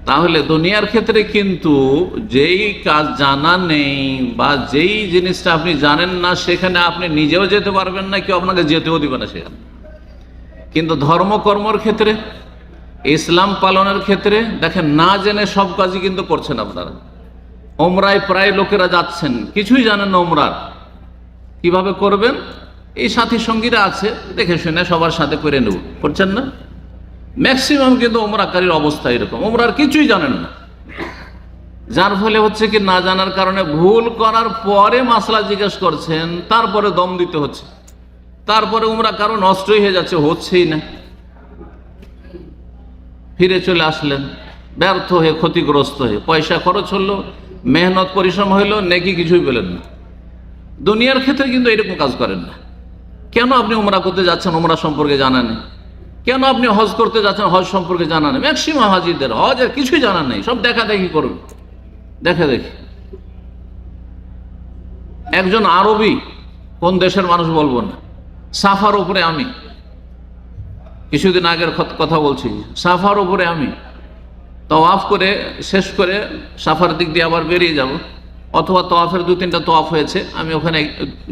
তাহলে দুনিয়ার ক্ষেত্রে কিন্তু যেই কাজ জানা নেই বা যেই জিনিসটা আপনি জানেন না, সেখানে আপনি নিজেও যেতে পারবেন না, কেউ আপনাকে যেতেও দিবে না সেখানে। কিন্তু ধর্মকর্মর ক্ষেত্রে, ইসলাম পালনের ক্ষেত্রে দেখেন, না জেনে সব কাজই কিন্তু করছেন আপনারা। ওমরায় প্রায় লোকেরা যাচ্ছেন, কিছুই জানেন না ওমরার কিভাবে করবেন, এই সাথী সঙ্গীরা আছে, দেখে শুনে সবার সাথে করে নেব, করছেন না? ম্যাক্সিমাম কিন্তু ওমরাকারীর অবস্থা এরকম, ওমরার কিছুই জানেন না। যার ফলে হচ্ছে কি, না জানার কারণে ভুল করার পরে মাসলা জিজ্ঞেস করছেন, তারপরে দম দিতে হচ্ছে, তারপরে উমরা কারো নষ্টই হয়ে যাচ্ছে, হচ্ছেই না। ফিরে চলে আসলেন ব্যর্থ হয়ে, ক্ষতিগ্রস্ত হয়ে, পয়সা খরচ হলো, মেহনত পরিশ্রম হইলো, নেকি কিছুই পেলেন না। দুনিয়ার ক্ষেত্রে কিন্তু এরকম কাজ করেন না। কেন আপনি উমরা করতে যাচ্ছেন, উমরা সম্পর্কে জানা নেই? কেন আপনি হজ করতে যাচ্ছেন, হজ সম্পর্কে জানা নেই? ম্যাক্সিমাম হাজিদের হজের কিছুই জানা নেই, সব দেখা দেখি করবে, দেখা দেখি। একজন আরবি, কোন দেশের মানুষ বলবো না, সাফার উপরে আমি, কিছুদিন আগের কথা বলছি, সাফার উপরে আমি তওয়াফ করে শেষ করে সাফার দিক দিয়ে আবার বেরিয়ে যাব, অথবা তওয়াফের 2-3টা তওয়াফ হয়েছে, আমি ওখানে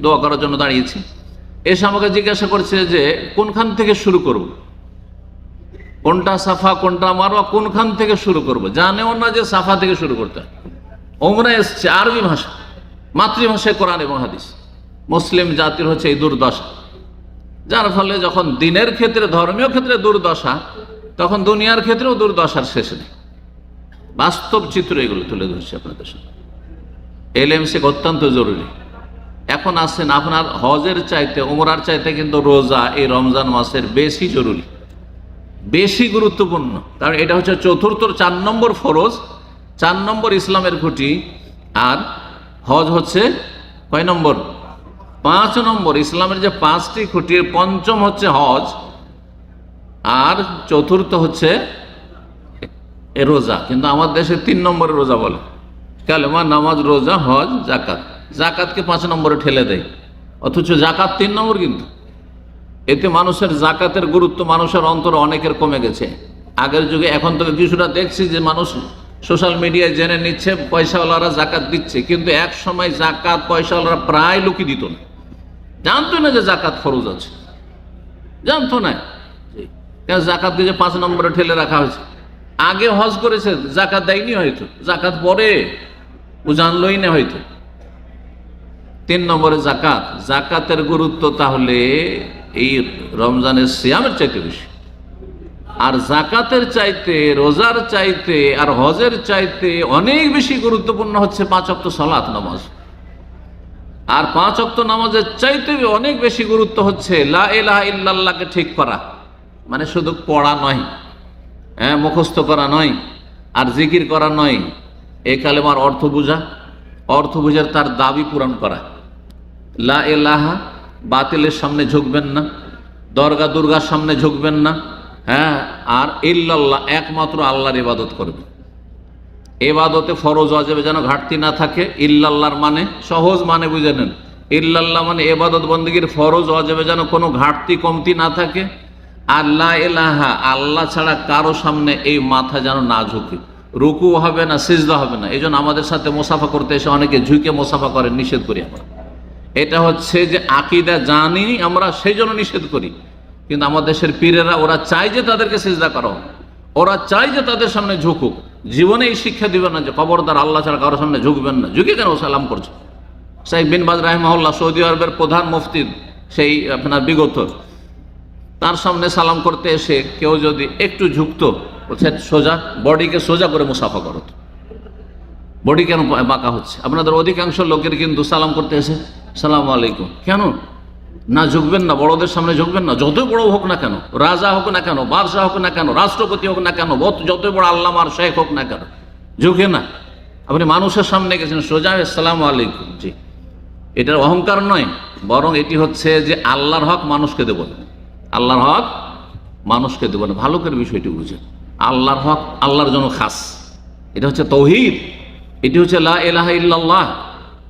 দোয়া করার জন্য দাঁড়িয়েছি। এসে আমাকে জিজ্ঞাসা করছে যে কোনখান থেকে শুরু করব, কোনটা সাফা কোনটা মারওয়া, কোনখান থেকে শুরু করব? জানেও না যে সাফা থেকে শুরু করতে হয়। ওমরা এসছে আরবি ভাষা, মাতৃভাষায় কোরআন এবং হাদিস। মুসলিম জাতির হচ্ছে এই দুর্দশা, যার ফলে যখন দিনের ক্ষেত্রে, ধর্মীয় ক্ষেত্রে দুর্দশা, তখন দুনিয়ার ক্ষেত্রেও দুর্দশার শেষ নেই। বাস্তব চিত্র এগুলো তুলে ধরছে আপনাদের সামনে। এলএম শেখা অত্যন্ত জরুরি। এখন আসছেন, আপনার হজের চাইতে, উমরার চাইতে কিন্তু রোজা এই রমজান মাসের বেশি জরুরি, বেশি গুরুত্বপূর্ণ। কারণ এটা হচ্ছে চতুর্থ, 4 নম্বর ফরজ, 4 নম্বর ইসলামের খুঁটি। আর হজ হচ্ছে কয় নম্বর? 5 নম্বর। ইসলামের যে 5টি খুঁটির পঞ্চম হচ্ছে হজ, আর চতুর্থ হচ্ছে রোজা। কিন্তু আমার দেশে 3 নম্বরে রোজা বলে, কালেমা, নামাজ, রোজা, হজ, জাকাত। জাকাতকে 5 নম্বরে ঠেলে দেয়, অথচ জাকাত 3 নম্বর। কিন্তু এতে মানুষের জাকাতের গুরুত্ব মানুষের অন্তরে অনেকের কমে গেছে আগের যুগে। এখন তো কিছুটা দেখছি যে মানুষ সোশ্যাল মিডিয়ায় জেনে নিচ্ছে, পয়সাওয়ালারা জাকাত দিচ্ছে, কিন্তু এক সময় জাকাত পয়সাওয়ালারা প্রায় লোকই দিত না, জানতো না যে জাকাত ফরজ আছে, জানতো না। জাকাত দিয়ে 5 নম্বরে ঠেলে রাখা হয়েছে। আগে হজ করেছে, জাকাত দেয়নি, হয়তো জাকাত পরে ও জানলই না হয়তো। 3 নম্বরে জাকাত। জাকাতের গুরুত্ব তাহলে এই রমজানের সিয়ামের চাইতে বেশি। আর জাকাতের চাইতে, রোজার চাইতে আর হজের চাইতে অনেক বেশি গুরুত্বপূর্ণ হচ্ছে 5 ওয়াক্ত সালাত নামাজ। আর 5 ওয়াক্ত নামাজের চাইতে অনেক বেশি গুরুত্ব হচ্ছে লা ইলাহা ইল্লাল্লাহকে ঠিক করা, মানে শুধু পড়া নয়, মুখস্থ করা নয়, আর জিকির করা নয়, এই কালেমার অর্থ বোঝা, অর্থ বুঝার তার দাবি পূরণ করা। লা ইলাহা, বাতিলের সামনে ঝুঁকবেন না, দরগা দুর্গার সামনে ঝুঁকবেন না, আর ইল্লাল্লাহ, একমাত্র আল্লাহর ইবাদত করবেন। ইবাদতে ফরজ ওয়াজিবে যেন ঘাটতি না থাকে। ইল্লাল্লাহর মানে সহজ মানে বুঝে নেন, ইল্লাল্লাহ মানে ইবাদত বন্দেগীর ফরজ ওয়াজিবে যেন কোনো ঘাটতি কমতি না থাকে। আর লা ইলাহা, আল্লাহ ছাড়া কারো সামনে এই মাথা যেন না ঝুঁকে, রুকু হবে না, সিজদা হবে না। এই জন্য আমাদের সাথে মোসাফা করতে এসে অনেকে ঝুঁকে মোসাফা করেন, নিষেধ করি আমরা। এটা হচ্ছে যে আকিদা জানি আমরা, সেই জন্য নিষেধ করি। কিন্তু আমাদের দেশের পীরেরা, ওরা চায় যে তাদেরকে সিজদা করো, ওরা চায় যে তাদের সামনে ঝুঁকুক। জীবনে এই শিক্ষা দিবেন না যে খবরদার আল্লাহ ছাড়া কারোর সামনে ঝুঁকবেন না। ঝুঁকে কেন সালাম করছে? শেখ বিন বাজ রাহিমাহুল্লাহ, সৌদি আরবের প্রধান মুফতি, সেই আপনার বিগত, তার সামনে সালাম করতে এসে কেউ যদি একটু ঝুঁকতো, বলছে সোজা, বডিকে সোজা করে মুসাফা করো। বডি কেন বাঁকা হচ্ছে? আপনাদের অধিকাংশ লোকের কিন্তু সালাম করতে এসে সালাম আলাইকুম, কেন না ঝুঁকবেন না? বড়দের সামনে ঝুঁকবেন না? যতই বড় হোক না কেন, রাজা হোক না কেন, বাদশাহ হোক না কেন, রাষ্ট্রপতি হোক না কেন, যতই বড় আল্লামা আর শেখ হোক না কেন, ঝুঁকে না। আপনি মানুষের সামনে গেছেন, সোজা আসসালামু আলাইকুম। জি, এটার অহংকার নয়, বরং এটি হচ্ছে যে আল্লাহর হক মানুষকে দেব না, আল্লাহর হক মানুষকে দেব না। ভালো করে বিষয়টি বুঝেন, আল্লাহর হক আল্লাহর জন্য খাস। এটা হচ্ছে তাওহীদ, এটি হচ্ছে লা ইলাহা ইল্লাল্লাহ।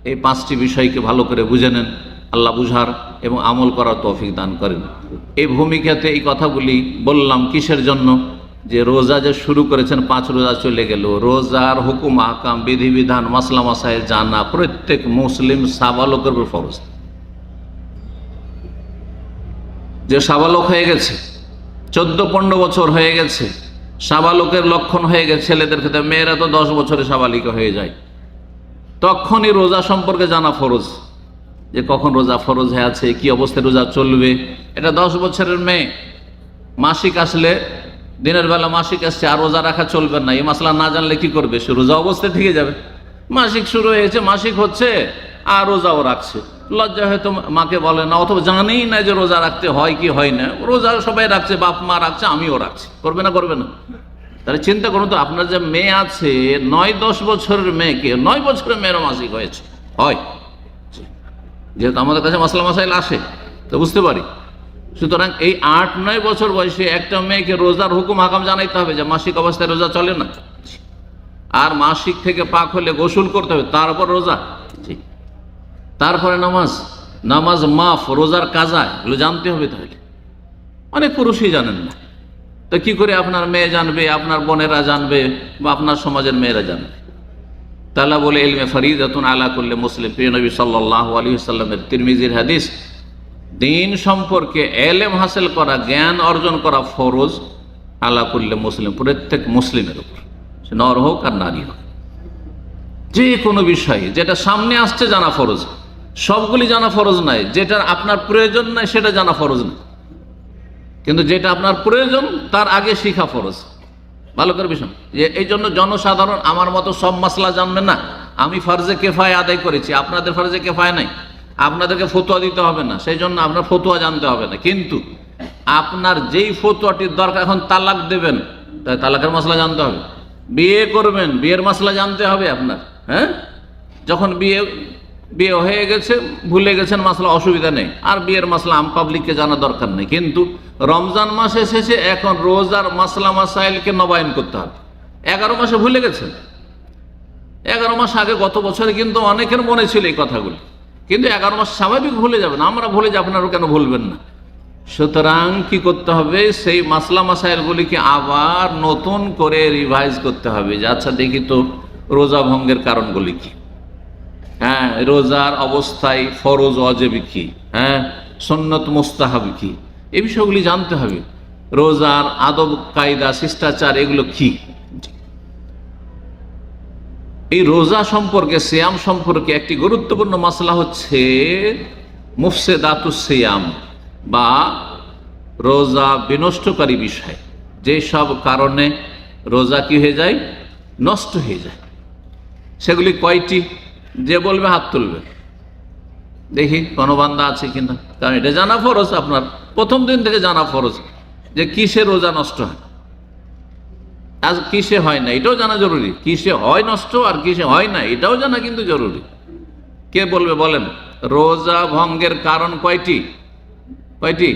এই 5টি বিষয়কে ভালো করে বুঝে নেন, আল্লাহ বুঝার এবং আমল করার তৌফিক দান করেন। এই ভূমিকাতে এই কথাগুলি বললাম কিসের জন্য? যে রোজা যে শুরু করেছেন, 5 রোজা চলে গেল, রোজার হুকুম আহকাম বিধিবিধান মাসলা মাসাইল জানা প্রত্যেক মুসলিম সাবালকের উপর ফরজ। যে সাবালক হয়ে গেছে, 14-15 বছর হয়ে গেছে, সাবালকের লক্ষণ হয়ে গেছে ছেলেদের ক্ষেত্রে, মেয়েরা তো 10 বছরে সাবালিকা হয়ে যায়, তখনই রোজা সম্পর্কে জানা ফরজ, যে কখন রোজা ফরজ হয়ে আছে, কি অবস্থায় রোজা চলবে। এটা 10 বছরের মেয়ে মাসিক আসলে, দিনের বেলা মাসিক আসছে আর রোজা রাখা চলবে না, এই মাসলা না জানলে কি করবে? সে রোজা অবস্থায় থেকে যাবে। মাসিক শুরু হয়েছে, মাসিক হচ্ছে আর রোজাও রাখছে, লজ্জা হয়তো মাকে বলে না, অথবা জানেই না যে রোজা রাখতে হয় কি হয় না, রোজা সবাই রাখছে, বাপ মা রাখছে, আমিও রাখছি, করবে না করবে না? তাহলে চিন্তা করুন তো, আপনার যে মেয়ে আছে 9-10 বছরের মেয়েকে, 9 বছরের মেয়েরও মাসিক হয়েছে হয়, যেহেতু আমাদের কাছে মাসলা মাসাইল আসে তো বুঝতে পারি। সুতরাং এই 8-9 বছর বয়সে একটা মেয়েকে রোজার হুকুম হাকাম জানাইতে হবে, যে মাসিক অবস্থায় রোজা চলে না, আর মাসিক থেকে পাক হলে গোসল করতে হবে, তারপর রোজা, তারপরে নামাজ, নামাজ মাফ, রোজার কাজা, এগুলো জানতে হবে। তাহলে অনেক পুরুষই জানেন না, তো কি করে আপনার মেয়ে জানবে, আপনার বোনেরা জানবে, বা আপনার সমাজের মেয়েরা জানবে? তাহলে বলে ইলমে ফরিদাতুন আলা কুল্লি মুসলিম, প্রিয় নবী সাল্লাল্লাহু আলাইহি ওয়াসাল্লামের তিরমিজির হাদিস, দিন সম্পর্কে এলেম হাসিল করা, জ্ঞান অর্জন করা ফরজ আলা কুল্লি মুসলিম, প্রত্যেক মুসলিমের উপর, সে নর হোক আর নারী হোক। যে কোনো বিষয় যেটা সামনে আসছে জানা ফরজ, সবগুলি জানা ফরজ নাই, যেটা আপনার প্রয়োজন নাই সেটা জানা ফরজ না, কিন্তু যেটা আপনার প্রয়োজন তার আগে শিখা ফরজ। ভালো করে বিষয়, যে এই জন্য জনসাধারণ আমার মতো সব মাসলা জানবে না। আমি ফরজে কেফায়া আদায় করেছি, আপনাদের ফরজে কেফায়া নাই, আপনাদেরকে ফতোয়া দিতে হবে না, সেই জন্য আপনার ফতোয়া জানতে হবে না। কিন্তু আপনার যেই ফতোয়াটির দরকার, এখন তালাক দেবেন, তাই তালাকের মাসলা জানতে হবে। বিয়ে করবেন, বিয়ের মাসলা জানতে হবে আপনার। হ্যাঁ, যখন বিয়ে হয়ে গেছে, ভুলে গেছেন মাসলা, অসুবিধা নেই, আর বিয়ের মাসলা আম পাবলিককে জানা দরকার নেই। কিন্তু রমজান মাস এসেছে, এখন রোজার মাসলা মাসাইলকে নবায়ন করতে হবে। 11 মাসে ভুলে গেছেন, 11 মাস আগে গত বছরে কিন্তু অনেকের মনে ছিল এই কথাগুলি, কিন্তু 11 মাস স্বাভাবিক ভুলে যাবেন, আমরা ভুলে যাব, আপনারও কেন ভুলবেন না? সুতরাং কি করতে হবে, সেই মাসলা মাসাইলগুলিকে আবার নতুন করে রিভাইজ করতে হবে, যে আচ্ছা দেখি তো রোজা ভঙ্গের কারণগুলি কি, হ্যাঁ, রোজার অবস্থায় ফরজ ওয়াজিব কি, হ্যাঁ, সুন্নত মুস্তাহাব কি, এই বিষয়গুলি জানতে হবে। রোজার আদব কায়দা শিষ্টাচার এগুলো কি। এই রোজা সম্পর্কে, সিয়াম সম্পর্কে একটি গুরুত্বপূর্ণ মাসলা হচ্ছে মুফসিদাতুস সিয়াম, বা রোজা বিনষ্টকারী বিষয়, যে সব কারণে রোজা কি হয়ে যায়, নষ্ট হয়ে যায়। সেগুলি কয়টি? যে বলবে হাত তুলবে, দেখি কোনো বান্দা আছে কিনা, কারণ এটা জানা ফরজ, আপনার প্রথম দিন থেকে জানা ফরজ যে কিসে রোজা নষ্ট হয়, আজ কিসে হয় না এটাও জানা জরুরি, কিসে হয় নষ্ট আর কিসে হয় না এটাও জানা কিন্তু জরুরি। কে বলবে বলেন? রোজা ভঙ্গের কারণ কয়টি? কয়টি?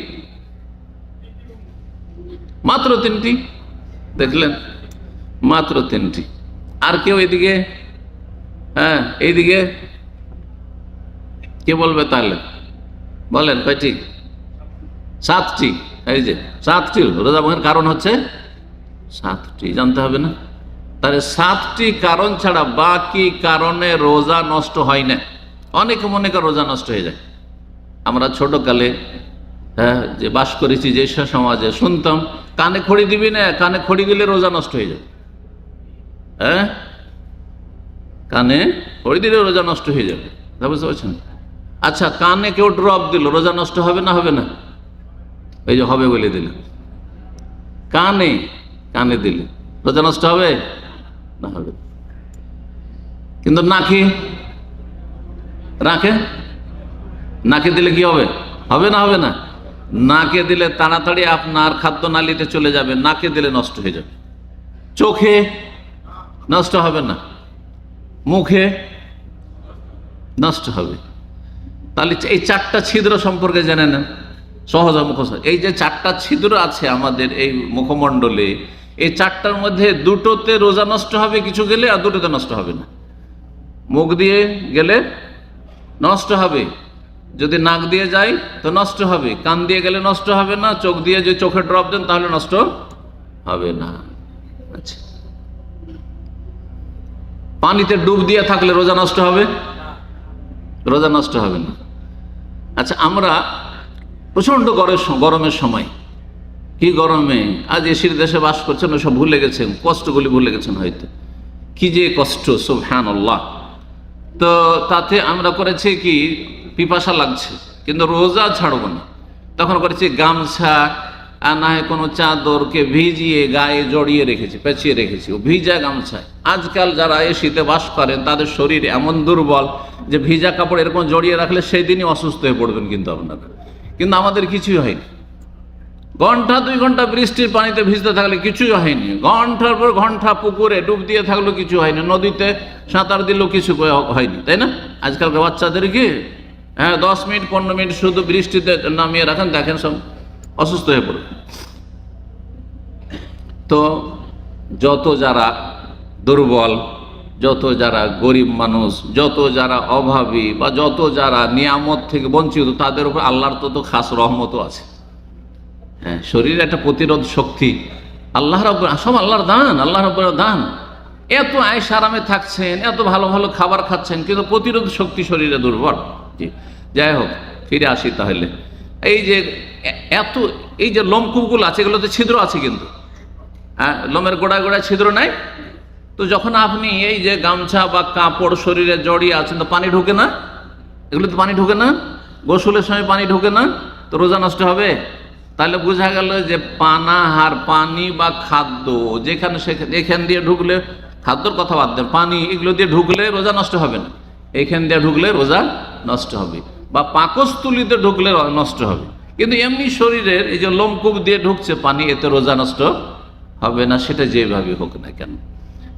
মাত্র 3টি। দেখলেন, মাত্র 3টি। আর কেউ এদিকে, হ্যাঁ এইদিকে কে বলবে? তাহলে বলেন কয়টি? 7টি। এই যে 7টি রোজা ভঙ্গের কারণ হচ্ছে 7টি, জানতে হবে না? তাহলে 7টি কারণ ছাড়া বাকি কারণে রোজা নষ্ট হয় না। অনেকে মনে করে রোজা নষ্ট হয়ে যায়। আমরা ছোটকালে যে বাস করেছি যে সমাজে, শুনতাম কানে খড়ি দিবি না, কানে খড়ি দিলে রোজা নষ্ট হয়ে যাবে। হ্যাঁ, কানে খড়ি দিলে রোজা নষ্ট হয়ে যাবে, বুঝতে পারছেন? আচ্ছা, কানে কেউ ড্রপ দিল, রোজা নষ্ট হবে না? হবে না? এই যে হবে বলে দিল, কানে কানে দিলে রোজা নষ্ট হবে না? হবে। কিন্তু নাকে রাখে, নাকে দিলে কি হবে? হবে না? হবে না? নাকে দিলে তাড়াতাড়ি আপনার খাদ্য নালীতে চলে যাবে, নাকে দিলে নষ্ট হয়ে যাবে। চোখে নষ্ট হবে না, মুখে নষ্ট হবে। তাহলে এই 4টা ছিদ্র সম্পর্কে জেনে নেন, সহজ মুখস্থ। এই যে 4টা ছিদ্র আছে আমাদের এই মুখমণ্ডলে, এই 4টার মধ্যে 2টোতে রোজা নষ্ট হবে কিছু গেলে, আর 2টোতে নষ্ট হবে না। মুখ দিয়ে গেলে নষ্ট হবে, যদি নাক দিয়ে যায় তো নষ্ট হবে, কান দিয়ে গেলে নষ্ট হবে না, চোখ দিয়ে যদি চোখে ড্রপ দেন তাহলে নষ্ট হবে না। আচ্ছা, পানিতে ডুব দিয়ে থাকলে রোজা নষ্ট হবে? রোজা নষ্ট হবে না। আচ্ছা, আমরা প্রচন্ড গরমের সময়, কি গরমে, আজ এসির দেশে বাস করছেন, সব ভুলে গেছেন, কষ্টগুলি ভুলে গেছেন হয়তো, কি যে কষ্ট, সুবহানাল্লাহ। তো তাতে আমরা করেছি কি, পিপাসা লাগছে কিন্তু রোজা ছাড়বো না, তখন করেছি গামছা আর না হয় কোনো চাদরকে ভিজিয়ে গায়ে জড়িয়ে রেখেছি, পেঁচিয়ে রেখেছি, ও ভিজা গামছায়। আজকাল যারা এসিতে বাস করেন তাদের শরীর এমন দুর্বল যে ভিজা কাপড় এরকম জড়িয়ে রাখলে সেই দিনই অসুস্থ হয়ে পড়বেন কিন্তু আপনারা। কিন্তু আমাদের কিছুই হয়নি, ঘন্টা 2 ঘন্টা বৃষ্টির পানিতে ভিজতে থাকলে কিছুই হয়নি, ঘন্টার পর ঘন্টা পুকুরে ডুব দিয়ে থাকলেও কিছু হয়নি, নদীতে সাঁতার দিলেও কিছু হয়নি, তাই না? আজকালকার বাচ্চাদেরকে 10 মিনিট 15 মিনিট শুধু বৃষ্টিতে নামিয়ে রাখেন, দেখেন সব অসুস্থ হয়ে পড়বে। তো যত যারা দুর্বল, যত যারা গরিব মানুষ, যত যারা অভাবী বা যত যারা নিয়ামত থেকে বঞ্চিত, তাদের উপর আল্লাহর তো খাস রহমতও আছে। হ্যাঁ, শরীরে একটা প্রতিরোধ শক্তি আল্লাহ রাব্বুল, সব আল্লাহর দান, আল্লাহ রাব্বুল দান। এত আয়েশ আরামে থাকছেন, এত ভালো ভালো খাবার খাচ্ছেন, কিন্তু প্রতিরোধ শক্তি শরীরে দুর্বল। জি, যাই হোক, ফিরে আসি তাহলে। এই যে লোমকূপগুলো আছে, এগুলোতে ছিদ্র আছে কিন্তু, লোমের গোড়ায় গোড়ায় ছিদ্র নাই। তো যখন আপনি এই যে গামছা বা কাপড় শরীরে জড়িয়ে আছেন, তো পানি ঢোকে না, এগুলোতে পানি ঢোকে না, গোসলের সময় পানি ঢোকে না, তো রোজা নষ্ট হবে। তাহলে বোঝা গেল যে পানাহার, পানি বা খাদ্য যেখানে সেখানে, এখান দিয়ে ঢুকলে, খাদ্যর কথা বাদ দেন, পানি এগুলো দিয়ে ঢুকলে রোজা নষ্ট হবে না, এখান দিয়ে ঢুকলে রোজা নষ্ট হবে, বা পাকস্থলিতে ঢুকলে নষ্ট হবে। কিন্তু এমনি শরীরের এই যে লোমকূপ দিয়ে ঢুকছে পানি, এতে রোজা নষ্ট হবে না, সেটা যেভাবে হোক না কেন।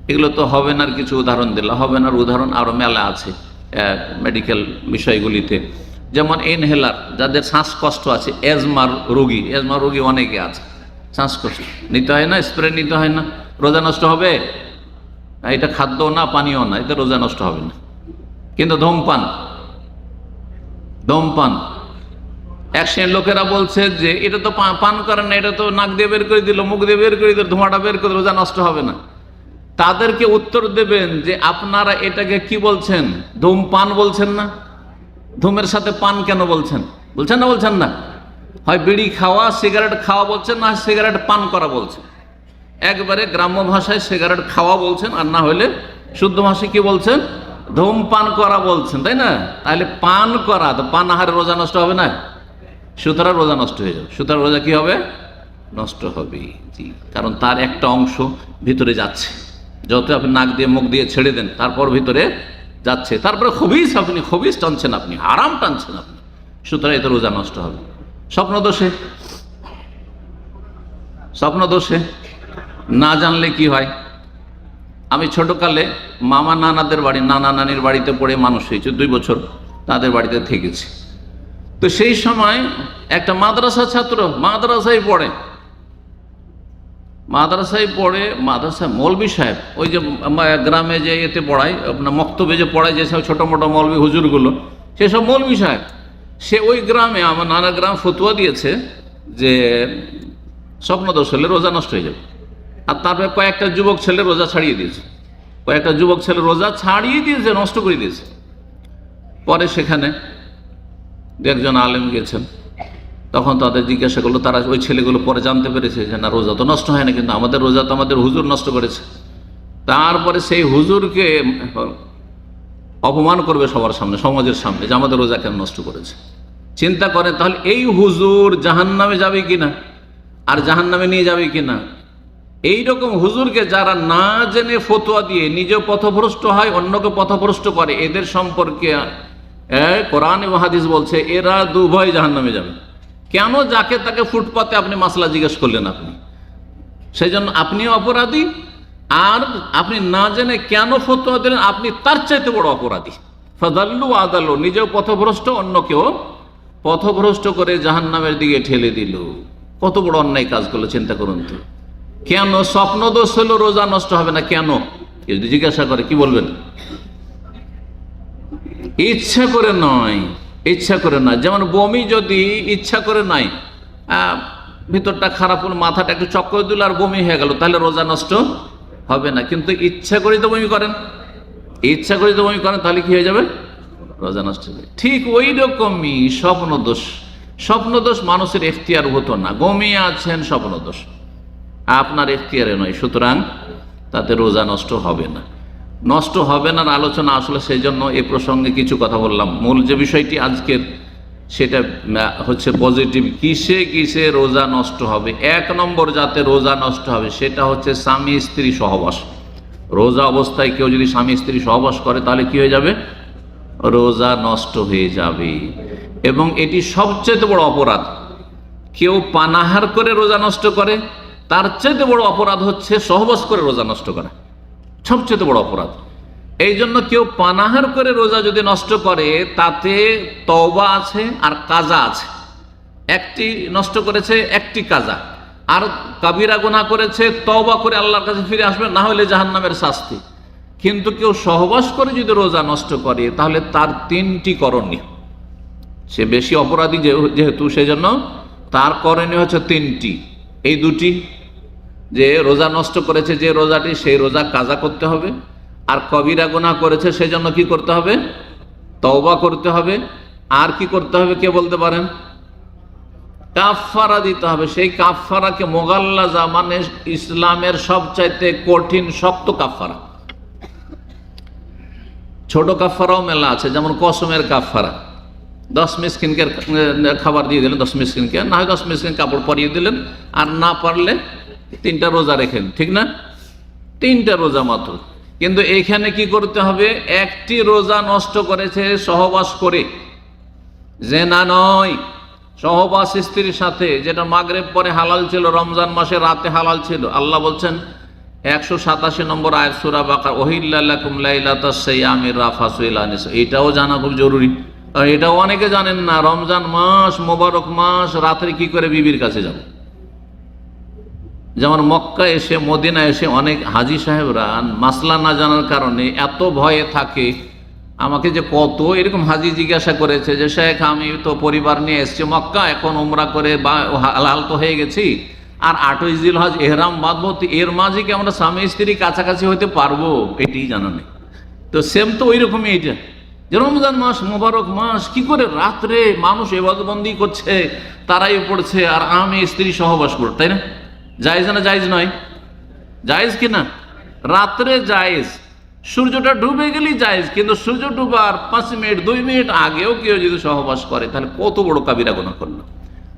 এগুলো তো হবে না, কিছু উদাহরণ দিলাম, হবে না উদাহরণ আরো মেলা আছে মেডিকেল বিষয়গুলিতে। যেমন ইনহেলার, যাদের শ্বাসকষ্ট আছে, এজমার রোগী অনেকে আছে, শ্বাসকষ্ট নিতে হয় না, স্প্রে নিতে হয় না, রোজা নষ্ট হবে? এটা খাদ্য না, পানীয় না, এতে রোজা নষ্ট হবে না। কিন্তু ধূমপান এক শ্রেণীর লোকেরা বলছে যে এটা তো পান করে না, এটা তো নাক দিয়ে বের করে দিল, মুখ দিয়ে বের করে দিল, ধোঁয়াটা বের করে, রোজা নষ্ট হবে না। তাদেরকে উত্তর দেবেন যে আপনারা এটাকে কি বলছেন? ধূমপান বলছেন না? ধূমের সাথে পান কেন বলছেন? বলছেন না? হয় বিড়ি খাওয়া, সিগারেট খাওয়া বলছেন, না সিগারেট পান করা বলছেন। একবারে গ্রাম্য ভাষায় সিগারেট খাওয়া বলছেন, আর না হলে শুদ্ধ ভাষায় কি বলছেন? ধূমপান করা বলছেন, তাই না? তাহলে পান করা, তো পান আহারে রোজা নষ্ট হবে না? সুতরাং রোজা নষ্ট হয়ে যাবে। সুতরাং রোজা কি হবে? নষ্ট হবে। জি, কারণ তার একটা অংশ ভিতরে যাচ্ছে, যত আপনি নাক দিয়ে মুখ দিয়ে ছেড়ে দেন, তারপর ভিতরে যাচ্ছে, তারপরে আপনি খবিস টানছেন, আপনি হারাম টানছেন আপনি, সুতরাং এতে রোজা নষ্ট হবে। স্বপ্ন দোষে না জানলে কি হয়? আমি ছোটকালে মামা নানাদের বাড়ি, নানা নানির বাড়িতে পড়ে মানুষ হয়েছে, 2 বছর তাদের বাড়িতে থেকেছি। তো সেই সময় একটা মাদ্রাসা ছাত্র মাদ্রাসায় পড়ে, মাদ্রাসা মৌলবি সাহেব, ওই যে গ্রামে যে এতে পড়ায়, আপনার মক্তবে যে পড়ায়, যেসব ছোট মোটো মৌলবি হুজুরগুলো, সেসব মৌলবি সাহেব, সে ওই গ্রামে, আমার নানা গ্রাম, ফতুয়া দিয়েছে যে স্বপ্নদোষ হলে রোজা নষ্ট হয়ে যাবে। আর তারপরে কয়েকটা যুবক ছেলে রোজা ছাড়িয়ে দিয়েছে, নষ্ট করে দিয়েছে। পরে সেখানে একজন আলেম গেছেন, তখন তাদের জিজ্ঞাসা করলো, তারা ওই ছেলেগুলো পরে জানতে পেরেছে যে না, রোজা তো নষ্ট হয় না, কিন্তু আমাদের রোজা তো আমাদের হুজুর নষ্ট করেছে। তারপরে সেই হুজুরকে অপমান করবে সবার সামনে, সমাজের সামনে, যে আমাদের রোজা কেন নষ্ট করেছে। চিন্তা করেন তাহলে এই হুজুর জাহান্নামে যাবে কিনা, আর জাহান্নামে নিয়ে যাবে কিনা। এইরকম হুজুরকে যারা না জেনে ফতোয়া দিয়ে নিজে পথভ্রষ্ট হয়, অন্যকে পথভ্রষ্ট করে, এদের সম্পর্কে কোরআন এবং হাদিস বলছে এরা দুভয় জাহান্নামে যাবে। কেন? যাকে তাকে ফুটপাতে আপনি মাসলা জিজ্ঞেস করলেন, আপনি সেই জন্য আপনিও অপরাধী, আর আপনি না জেনে কেন ফতোয়া দিলেন, আপনি তার চাইতে বড় অপরাধী। ফাদাল্লু আদাল্লু, নিজেও পথভ্রষ্ট, অন্যকেও পথভ্রষ্ট করে জাহান্নামের দিকে ঠেলে দিল। কত বড় অন্যায় কাজ করলো, চিন্তা করুন তো। কেন? স্বপ্ন দোষ হলো রোজা নষ্ট হবে না কেন? যদি জিজ্ঞাসা করে কি বলবেন? ইচ্ছা করে নয়। যেমন বমি যদি ইচ্ছা করে নাই, ভিতরটা খারাপ হলো, মাথাটা একটু চক্কর দিল আর বমি হয়ে গেল, তাহলে রোজা নষ্ট হবে না। কিন্তু ইচ্ছা করে তো বমি করেন, ইচ্ছা করে তো বমি করেন, তাহলে কি হয়ে যাবে? রোজা নষ্ট হবে। ঠিক ওই রকমই স্বপ্নদোষ, স্বপ্নদোষ মানুষের এখতিয়ার হতো না, ঘুমিয়ে আছেন স্বপ্নদোষ, আপনার এখতিয়ারে নয়, সুতরাং তাতে রোজা নষ্ট হবে না। নষ্ট হবে না আলোচনা আসলে সেই জন্য এ প্রসঙ্গে কিছু কথা বললাম। মূল যে বিষয়টি আজকের সেটা হচ্ছে পজিটিভ, কিসে কিসে রোজা নষ্ট হবে। এক নম্বর যাতে রোজা নষ্ট হবে সেটা হচ্ছে স্বামী স্ত্রী সহবাস। রোজা অবস্থায় কেউ যদি স্বামী স্ত্রী সহবাস করে তাহলে কি হয়ে যাবে? রোজা নষ্ট হয়ে যাবে। এবং এটি সবচেয়ে বড় অপরাধ। কেউ পানাহার করে রোজা নষ্ট করে, তার চেয়ে বড় অপরাধ হচ্ছে সহবাস করে রোজা নষ্ট করা, সবচেয়ে বড় অপরাধ। এই জন্য কেউ পানাহার করে রোজা যদি নষ্ট করে তাতে তওবা আছে আর কাজা আছে। একটি নষ্ট করেছে, একটি কাজা, আর কাবিরা গুনাহ করেছে, তওবা করে আল্লাহর কাছে ফিরে আসবে, না হলে জাহান্নামের শাস্তি। কিন্তু কেউ সহবাস করে যদি রোজা নষ্ট করে তাহলে তার তিনটি করণীয়, সে বেশি অপরাধী যেহেতু সেজন্য তার করণীয় হচ্ছে তিনটি। এই দুটি, যে রোজা নষ্ট করেছে যে রোজাটি, সেই রোজা কাজা করতে হবে, আর কবিরা গুনাহ করেছে সেজন্য কি করতে হবে? তওবা করতে হবে। আর কি করতে হবে কে বলতে পারেন? কাফফারা দিতে হবে। সেই কাফফারাকে মুগাল্লাজা মানে ইসলামের সবচাইতে কঠিন শক্ত কাফফারা। ছোট কাফফারাও মেলা আছে, যেমন কসমের কাফফারা, 10 মিসকিনকে খাবার দিয়ে দিলেন, 10 মিসকিনকে, না হয় 10 মিসকিন কাপড় পরিয়ে দিলেন, আর না পারলে 3টা রোজা রেখেন, ঠিক না? 3টা রোজা মাত্র। কিন্তু এইখানে কি করতে হবে? একটি রোজা নষ্ট করেছে সহবাস করে, জেনা নয়, সহবাস স্ত্রীর সাথে, যেটা মাগরিব পরে হালাল ছিল, রমজান মাসে রাতে হালাল ছিল। আল্লাহ বলছেন 187 নম্বর আয়াত সূরা বাকারা, ওহিল্লা লাকুম লাইলাতাস সিয়ামির রাফাসু ইলা নিসা। এটাও জানা খুব জরুরি, আর এটাও অনেকে জানেন না। রমজান মাস, মোবারক মাস, রাত্রে কি করে বিবির কাছে যাব? যেমন মক্কা এসে, মদিনা এসে অনেক হাজি সাহেবরা মাসলা না জানার কারণে এত ভয়ে থাকে। আমাকে যে কত এরকম হাজি জিজ্ঞাসা করেছে যে শেখ, আমি তো পরিবার নিয়ে এসছি মক্কা, এখন উমরা করে বা হালাল তো হয়ে গেছি, আর 8ই জিলহজ এহরাম বাঁধবো, এর মাঝে কি আমরা স্বামী স্ত্রী কাছাকাছি হতে পারবো? এটি জানা নেই। তো সেম তো ওই রকমই এইটা, যে রমজান মাস, মোবারক মাস, কি করে রাত্রে মানুষ ইবাদতবন্দি করছে, তারাই পড়ছে, আর আমি স্ত্রী সহবাস করব, তাই না? জায়েজ না জায়েজ নয়? জায়েজ কিনা? রাত্রে জায়েজ, সূর্যটা ডুবে গেলেই জায়েজ, কিন্তু সূর্য ডুবার 5 মিনিট 2 মিনিট আগেও কেউ যদি সহবাস করে তাহলে কত বড় কাবিরা গুনাহ করলো।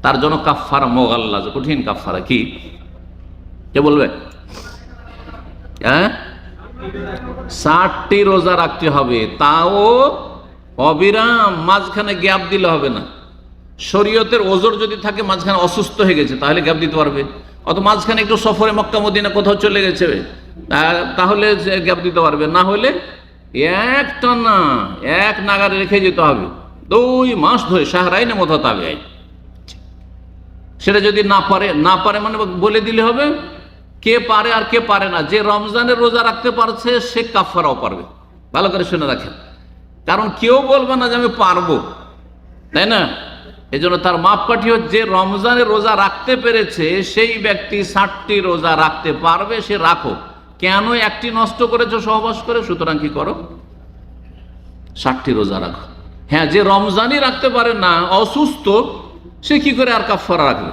তার জন্য কাফফারা মুগাল্লাজ, কঠিন কাফফারা। কি কে বলবে? হ্যাঁ, 60টি রোজা রাখতে হবে, তাও অবিরাম, মাঝখানে গ্যাপ দিলে হবে না। শরীয়তের ওজর যদি থাকে, মাঝখানে অসুস্থ হয়ে গেছে তাহলে গ্যাপ দিতে পারবে, অত মাঝখানে একটু সফরে মক্কা মদিনা কোথাও চলে গেছে তাহলে গ্যাপ দিতে পারবে, না হলে একটানা এক নাগারে রেখে যেতে হবে 2 মাস ধরে, শাহরাইনে মুতাতাবিআইন। সেটা যদি না পারে মানে বলে দিলে হবে কে পারে আর কে পারে না। যে রমজানের রোজা রাখতে পারছে সে কাফফারাও পারবে। ভালো করে শুনে রাখেন, কারণ কেউ বলবে না যে আমি পারবো, তাই না? এই জন্য তার মাপকাঠি হচ্ছে, যে রমজানের রোজা রাখতে পেরেছে সেই ব্যক্তি 60টি রোজা রাখতে পারবে, সে রাখো। কেন? একটি নষ্ট করেছো সহবাস করে, সুতরাং কি করো? 60টি রোজা রাখো। হ্যাঁ, যে রমজানই রাখতে পারে না, অসুস্থ, সে কি করে আর কাফফারা রাখবে?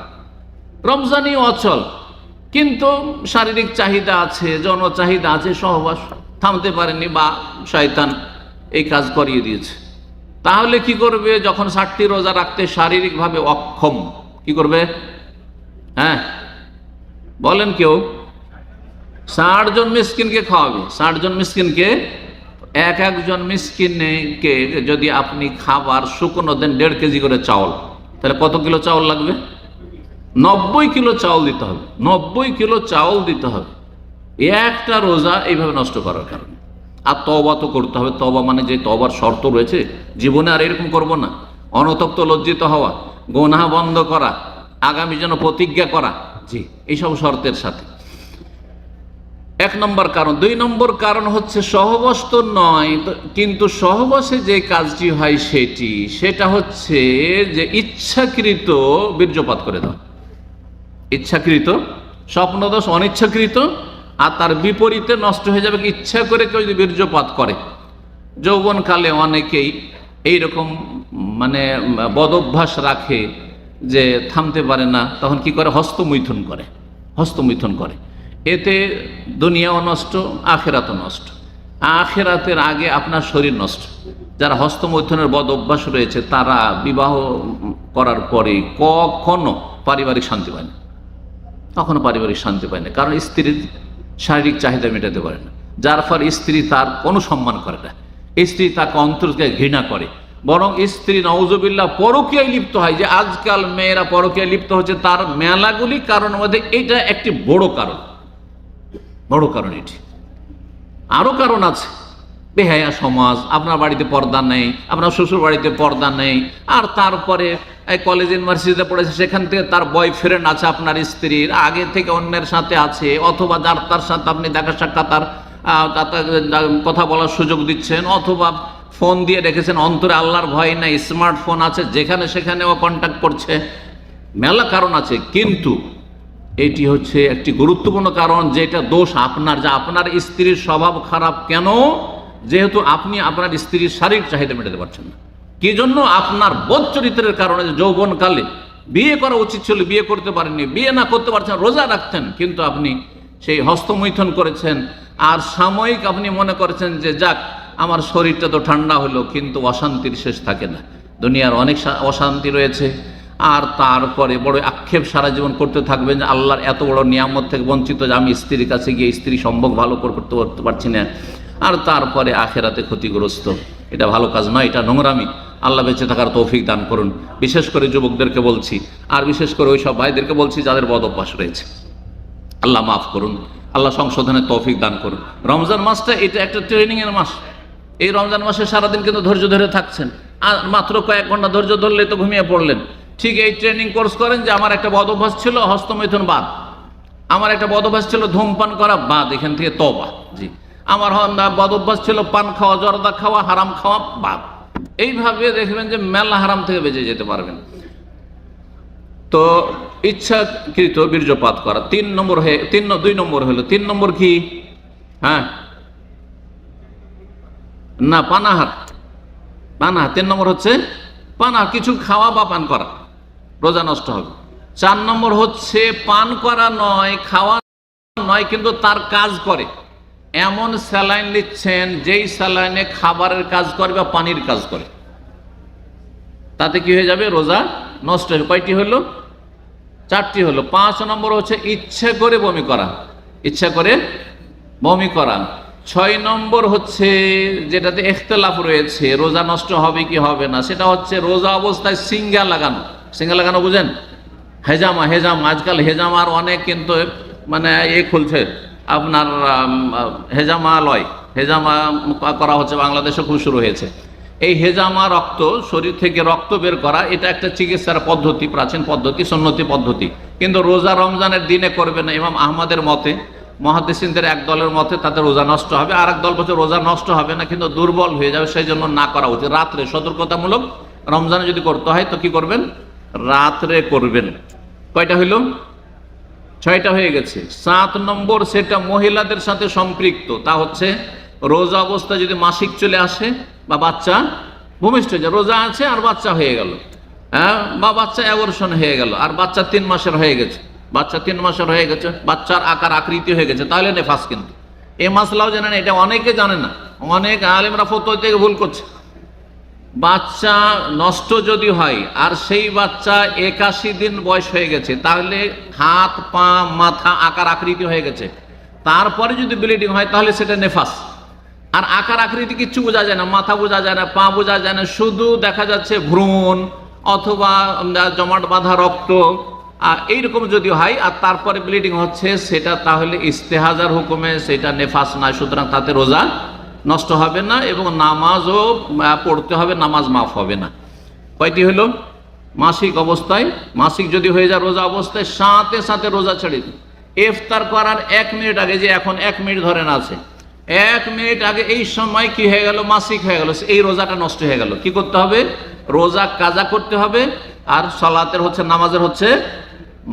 রমজানই অচল, কিন্তু শারীরিক চাহিদা আছে, জন চাহিদা আছে, সহবাস থামতে পারেনি বা শয়তান এই কাজ করিয়ে দিয়েছে, তাহলে কি করবে? যখন 60টি রোজা রাখতে শারীরিকভাবে অক্ষম, কি করবে? হ্যাঁ বলেন, কেউ 60 জন মিসকিনকে খাওয়াবে। 60 জন মিসকিনকে, একজন মিসকিনকে যদি আপনি খাবার শুকনো দেন 1.5 কেজি করে চাউল, তাহলে কত কিলো চাউল লাগবে? 90 কিলো চাউল দিতে হবে। 90 কিলো চাউল দিতে হবে একটা রোজা এইভাবে নষ্ট করার কারণে। আর তওবা তো করতে হবে। তওবা মানে যে তওবার শর্ত রয়েছে, জীবনে আর এরকম করব না, অনতপ্ত লজ্জিত হওয়া, গুনাহ বন্ধ করা, আগামী জন্য প্রতিজ্ঞা করা, জি, এইসব শর্তের সাথে। 1 নম্বর কারণ। 2 নম্বর কারণ হচ্ছে সহবাস তো নয়, কিন্তু সহবাসে যে কাজটি হয় সেটা হচ্ছে যে ইচ্ছাকৃত বীর্যপাত করে দাও। ইচ্ছাকৃত, স্বপ্নদোষ অনিচ্ছাকৃত, আর তার বিপরীতে নষ্ট হয়ে যাবে ইচ্ছা করে কেউ যদি বীর্যপাত করে। যৌবনকালে অনেকেই এইরকম মানে বদভ্যাস রাখে যে থামতে পারে না, তখন কি করে হস্তমৈথুন করে, হস্তমৈথুন করে। এতে দুনিয়াও নষ্ট, আখেরাতও নষ্ট। আখেরাতের আগে আপনার শরীর নষ্ট। যারা হস্তমৈথুনের বদ অভ্যাস রয়েছে তারা বিবাহ করার পরে কখনো পারিবারিক শান্তি পায় না, কখনো পারিবারিক শান্তি পায় না, কারণ স্ত্রীর শারীরিক চাহিদা মেটাতে পারে না, যার ফলে স্ত্রী তার কোনো সম্মান করে না, স্ত্রী তাকে অন্তরকে ঘৃণা করে, বরং স্ত্রী নাউজুবিল্লাহ পরকীয়ায় লিপ্ত হয়। যে আজকাল মেয়েরা পরকীয়ায় লিপ্ত হচ্ছে তার মেলাগুলি কারণের মধ্যে এটা একটি বড় কারণ, বড় কারণ। এটি আরো কারণ আছে। বেহায়া সমাজ, আপনার বাড়িতে পর্দা নেই, আপনার শ্বশুর বাড়িতে পর্দা নেই, আর তারপরে কলেজ ইউনিভার্সিটিতে পড়েছে সেখান থেকে তার বয়ফ্রেন্ড আছে আপনার স্ত্রীর, আগে থেকে অন্যের সাথে আছে, অথবা যার তার সাথে আপনি দেখা সাক্ষাৎ তার কথা বলার সুযোগ দিচ্ছেন, অথবা ফোন দিয়ে রেখেছেন, অন্তরে আল্লাহর ভয় নাই, স্মার্টফোন আছে, যেখানে সেখানে ও কন্ট্যাক্ট করছে। মেলা কারণ আছে, কিন্তু এটি হচ্ছে একটি গুরুত্বপূর্ণ কারণ যেটা দোষ আপনার, যা আপনার স্ত্রীর স্বভাব খারাপ। কেন? যেহেতু আপনি আপনার স্ত্রীর শারীরিক চাহিদা মেটাতে পারছেন না। কি জন্য? আপনার বোধ চরিত্রের কারণে। যৌবনকালে বিয়ে করা উচিত ছিল, বিয়ে করতে পারেননি, বিয়ে না করতে পারছেন, রোজা রাখতেন, কিন্তু আপনি সেই হস্তমৈথুন করেছেন। আর সাময়িক আপনি মনে করেছেন যে যাক আমার শরীরটা তো ঠান্ডা হলো, কিন্তু অশান্তির শেষ থাকে না। দুনিয়ার অনেক অশান্তি রয়েছে, আর তারপরে বড় আক্ষেপ সারা জীবন করতে থাকবেন যে আল্লাহর এত বড় নিয়ামত থেকে বঞ্চিত, যে আমি স্ত্রীর কাছে গিয়ে স্ত্রী সম্ভব ভালো করতে পারছি না, আর তারপরে আখেরাতে ক্ষতিগ্রস্ত। এটা ভালো কাজ নয়, এটা নোংরামি। আল্লাহ বেঁচে থাকার তৌফিক দান করুন। বিশেষ করে যুবকদেরকে বলছি, আর বিশেষ করে ওই সব ভাইদেরকে বলছি যাদের বদ অভ্যাস রয়েছে, আল্লাহ মাফ করুন, আল্লাহ সংশোধনের তৌফিক দান করুন। রমজান মাসটা এটা একটা ট্রেনিংয়ের মাস। এই রমজান মাসে সারাদিন কিন্তু ধৈর্য ধরে থাকছেন, আর মাত্র কয়েক ঘন্টা ধৈর্য ধরলে তো ঘুমিয়ে পড়লেন। ঠিক এই ট্রেনিং কোর্স করেন যে আমার একটা বদ অভ্যাস ছিল হস্তমৈথুন বাদ, আমার একটা বদ অভ্যাস ছিল ধূমপান করা বাদ, এখান থেকে তওবা। জি, আমার বদ অভ্যাস ছিল পান খাওয়া, জর্দা খাওয়া, হারাম খাওয়া বাদ। এইভাবে দেখবেন যে মেলা হারাম থেকে বেঁচে যেতে পারবেন। তো ইচ্ছাকৃত বীর্যপাত করা 3 নম্বর হয়ে 2 নম্বর হলো। 3 নম্বর কি? হ্যাঁ না, পানাহার। 3 নম্বর হচ্ছে পানাহার, কিছু খাওয়া বা পান করা, রোজা নষ্ট হবে। 4 নম্বর হচ্ছে পান করা নয়, খাওয়া নয়, কিন্তু তার কাজ করে। এমন স্যালাইন নিচ্ছেন যেই স্যালাইনে খাবারের কাজ করে বা পানির কাজ করে, তাতে কি হয়ে যাবে? রোজা নষ্ট হবে। কয়টি হলো? 4টি হলো। 5 নম্বর হচ্ছে ইচ্ছা করে বমি করা, ইচ্ছা করে বমি করা। 6 নম্বর হচ্ছে যেটাতে ইখতিলাফ রয়েছে, রোজা নষ্ট হবে কি হবে না, সেটা হচ্ছে রোজা অবস্থায় সিঙ্গা লাগানো। সিঙ্গা লাগানো বুঝেন? হেজামা, আজকাল হেজামার অনেক কিন্তু মানে খুলছে আপনার হেজামালয়, হেজামা করা হচ্ছে, বাংলাদেশে খুব শুরু হয়েছে। এই হেজামা রক্ত, শরীর থেকে রক্ত বের করা, এটা একটা চিকিৎসার পদ্ধতি, প্রাচীন পদ্ধতি, সুন্নতি পদ্ধতি, কিন্তু রোজা রমজানের দিনে করবে না। ইমাম আহমদের মতে, মুহাদ্দিসিনদের এক দলের মতে তাতে রোজা নষ্ট হবে, আর এক দল বলছে রোজা নষ্ট হবে না কিন্তু দুর্বল হয়ে যাবে, সেই জন্য না করা উচিত। রাত্রে সতর্কতামূলক রমজানে যদি করতে হয় তো কি করবেন? রাত্রে করবেন। কয়টা হইল? 6টা হয়ে গেছে। 7 নম্বর সেটা মহিলাদের সাথে সম্পৃক্ত, তা হচ্ছে রোজা অবস্থায় যদি মাসিক চলে আসে বা বাচ্চা ভূমিষ্ঠ হয়ে যায়, রোজা আছে আর বাচ্চা হয়ে গেল, হ্যাঁ, বা বাচ্চা অ্যাবর্শন হয়ে গেল, আর বাচ্চা 3 মাসের হয়ে গেছে, বাচ্চা 3 মাসের হয়ে গেছে, বাচ্চার আকার আকৃতি হয়ে গেছে, তাহলে নেফাস। কিন্তু এই মাসলাও জানেন, এটা অনেকে জানে না, অনেক আলেমরা ফতোয়া থেকে ভুল করছে। বাচ্চা নষ্ট যদি হয় আর সেই বাচ্চা 81 দিন বয়স হয়ে গেছে, তাহলে হাত পা মাথা আকার আকৃতি হয়ে গেছে, তারপরে যদি ব্লিডিং হয় তাহলে সেটা নেফাস। আর আকার আকৃতি কিচ্ছু বোঝা যায় না, মাথা বোঝা যায় না, পা বোঝা যায় না, শুধু দেখা যাচ্ছে ভ্রূণ অথবা জমাট বাঁধা রক্ত, এইরকম যদি হয় আর তারপরে ব্লিডিং হচ্ছে, সেটা তাহলে ইস্তেহাজার হুকুমে সেটা নেফাস নয়, সুতরাং তাতে রোজা নষ্ট হবে না এবং নামাজও পড়তে হবে, নামাজ মাফ হবে না। কয়টি হলো? মাসিক অবস্থায়, মাসিক যদি হয়ে যায় রোজা অবস্থায়, সাথে সাথে রোজা ছেড়ে দিন। ইফতার করার 1 মিনিট আগে, যে এখন 1 মিনিট ধরেন আছে, 1 মিনিট আগে এই সময় কি হয়ে গেল? মাসিক হয়ে গেল, এই রোজাটা নষ্ট হয়ে গেল। কি করতে হবে? রোজা কাজা করতে হবে, আর সালাতের হচ্ছে, নামাজের হচ্ছে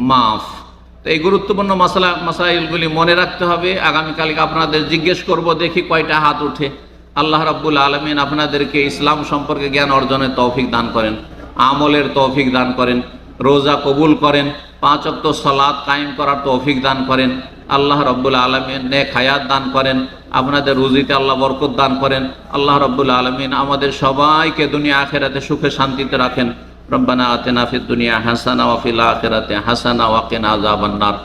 মাফ। তো এই গুরুত্বপূর্ণ মাসাইলগুলি মনে রাখতে হবে। আগামীকালকে আপনাদের জিজ্ঞেস করব, দেখি কয়টা হাত উঠে। আল্লাহ রাব্বুল আলামিন আপনাদেরকে ইসলাম সম্পর্কে জ্ঞান অর্জনের তৌফিক দান করেন, আমলের তৌফিক দান করেন, রোজা কবুল করেন, 5 ওয়াক্ত সালাত কায়েম করার তৌফিক দান করেন। আল্লাহ রাব্বুল আলামিন নেক হায়াত দান করেন, আপনাদের রুজিতে আল্লাহ বরকত দান করেন। আল্লাহ রাব্বুল আলামিন আমাদের সবাইকে দুনিয়া আখিরাতে সুখে শান্তিতে রাখেন। রব্বানা আতিনা ফিদ দুনিয়া হাসানা ওয়া ফিল আখিরাতি হাসানা ওয়া কিনা আযাবান নার।